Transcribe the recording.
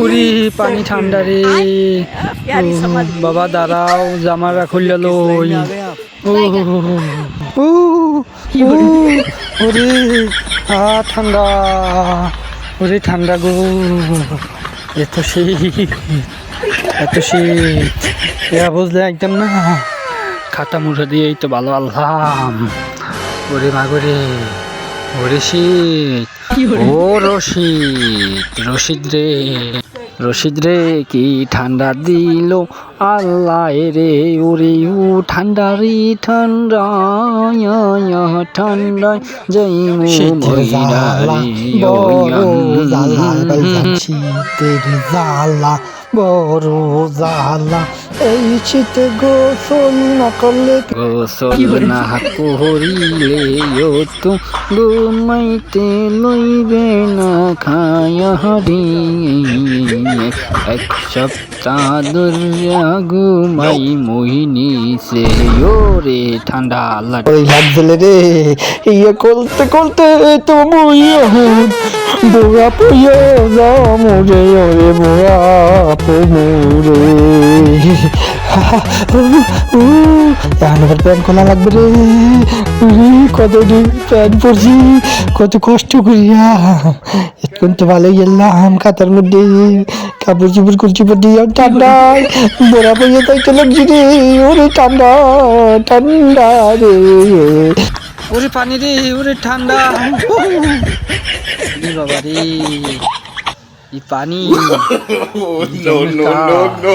উরি পানি ঠান্ডা রে। বাবা দাঁড়াও, জামারা খুললে লই। ওরে ঠান্ডা, ওরে ঠান্ডা গো, এত শীত, এত শীত। এরা বুঝলে একদম না, খাতা মুঠো দিয়েই তো ভালো আল্লাম। ওরে মাগরে, ওরে শীত, ও রশিদ, রশিদ রে, রশিদ রে কি ঠান্ডা দিল আল্লাহ রে। ওরে ও ঠান্ডা রে ঠান্ডা, ঠান্ডায় যাই শীতের জ্বালা বড় জ্বালা, শীতের জ্বালা বড় জ্বালা, এই শীতে গোসল না করলে গোসল না করিলে তো ঘুমাইতে লইবে না খায়া রে। এক সপ্তাহ ধরিয়া ঘুমাই মোহিনী সে রে ঠান্ডা লাগে। ওই লাগছিল রে, ইয়ে করতে করতে তো বোয়া পুয়ে যামুরে, ওরে বোয়া পুমুরে। এখন প্যান্ট খোলা লাগবে রে, কত প্যান্ট পরছি, কত কষ্ট করিয়া এখন তো ভালোই গেলাম খাতার মধ্যে কাপড় চুপড় করছি পর দিয়ে ঠান্ডায় বোরা পইয়ে তাই তো লাগছি রে। ওরে ঠান্ডা ঠান্ডা রে, ওরে পানি রে, ওরে ঠান্ডা বাবা রে, এই পানি no, no, no, no.